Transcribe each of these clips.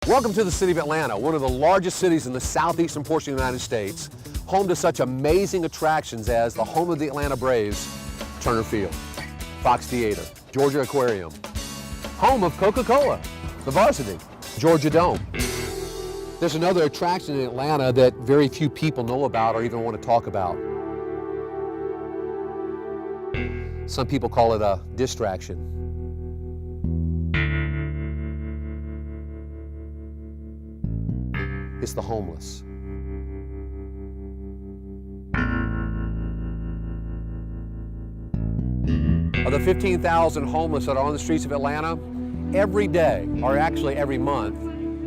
Welcome to the city of Atlanta, one of the largest cities in the southeastern portion of the United States, home to such amazing attractions as the home of the Atlanta Braves, Turner Field, Fox Theater, Georgia Aquarium, home of Coca-Cola, the Varsity, Georgia Dome. There's another attraction in Atlanta that very few people know about or even want to talk about. Some people call it a distraction. It's the homeless. Of the 15,000 homeless that are on the streets of Atlanta, every day, or actually every month,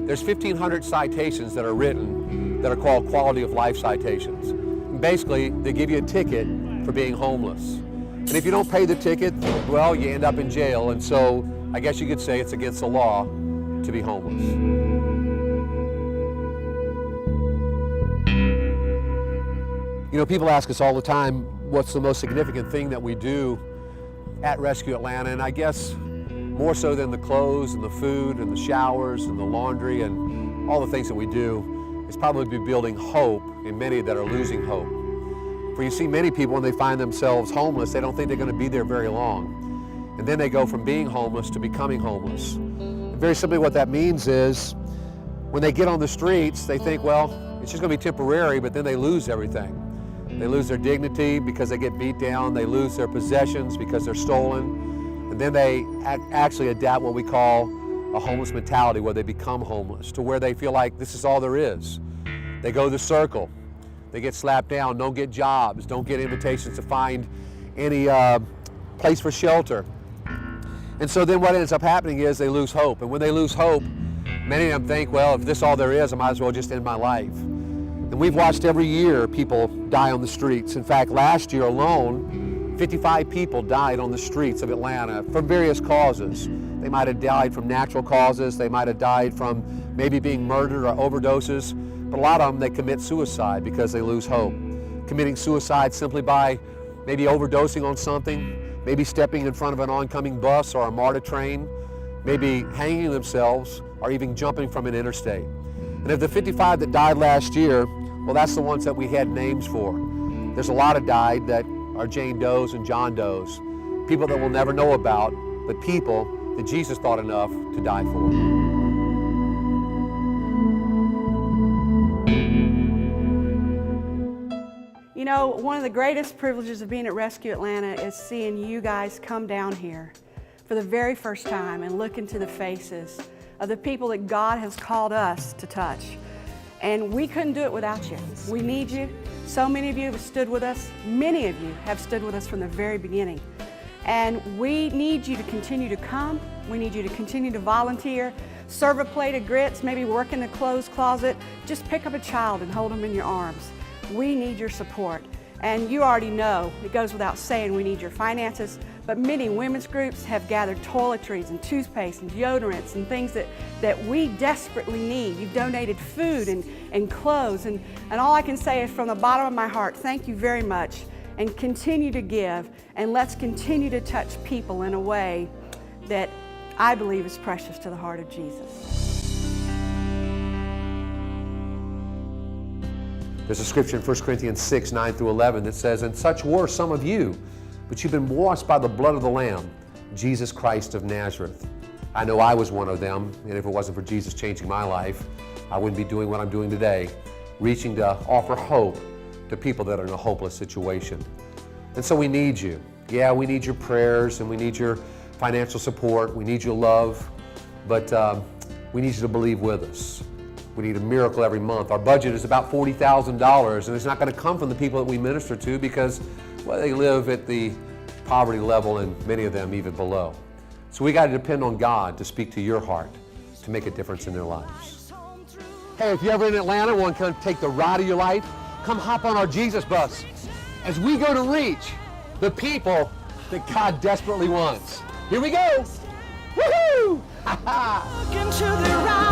there's 1,500 citations that are written that are called quality of life citations. And basically, they give you a ticket for being homeless. And if you don't pay the ticket, well, you end up in jail. And so I guess you could say it's against the law to be homeless. You know, people ask us all the time, what's the most significant thing that we do at Rescue Atlanta? And I guess more so than the clothes and the food and the showers and the laundry and all the things that we do, is probably building hope in many that are losing hope. For you see, many people, when they find themselves homeless, they don't think they're going to be there very long. And then they go from being homeless to becoming homeless. And very simply what that means is, when they get on the streets, they think, well, it's just going to be temporary, but then they lose everything. They lose their dignity because they get beat down. They lose their possessions because they're stolen. And then they actually adapt what we call a homeless mentality, where they become homeless, to where they feel like this is all there is. They go the circle. They get slapped down, don't get jobs, don't get invitations to find any place for shelter. And so then what ends up happening is they lose hope. And when they lose hope, many of them think, well, if this is all there is, I might as well just end my life. And we've watched every year people die on the streets. In fact, last year alone, 55 people died on the streets of Atlanta from various causes. They might have died from natural causes. They might have died from maybe being murdered or overdoses. But a lot of them, they commit suicide because they lose hope. Committing suicide simply by maybe overdosing on something, maybe stepping in front of an oncoming bus or a MARTA train, maybe hanging themselves, or even jumping from an interstate. And of the 55 that died last year, well, that's the ones that we had names for. There's a lot that died that are Jane Does and John Does, people that we'll never know about, but people that Jesus thought enough to die for. You know, one of the greatest privileges of being at Rescue Atlanta is seeing you guys come down here for the very first time and look into the faces of the people that God has called us to touch. And we couldn't do it without you. We need you. So many of you have stood with us. Many of you have stood with us from the very beginning. And we need you to continue to come. We need you to continue to volunteer, serve a plate of grits, maybe work in the clothes closet. Just pick up a child and hold them in your arms. We need your support. And you already know, it goes without saying, we need your finances, but many women's groups have gathered toiletries and toothpaste and deodorants and things that we desperately need. You've donated food and clothes, and all I can say is from the bottom of my heart, thank you very much, and continue to give, and let's continue to touch people in a way that I believe is precious to the heart of Jesus. There's a scripture in 1 Corinthians 6, 9 through 11 that says, "And such were some of you, but you've been washed by the blood of the Lamb, Jesus Christ of Nazareth." I know I was one of them, and if it wasn't for Jesus changing my life, I wouldn't be doing what I'm doing today, reaching to offer hope to people that are in a hopeless situation. And so we need you. Yeah, we need your prayers, and we need your financial support, we need your love, but we need you to believe with us. We need a miracle every month. Our budget is about $40,000, and it's not going to come from the people that we minister to because, well, they live at the poverty level, and many of them even below. So we got to depend on God to speak to your heart, to make a difference in their lives. Hey, if you're ever in Atlanta and want to take the ride of your life, come hop on our Jesus bus as we go to reach the people that God desperately wants. Here we go. Woohoo! Ha ha!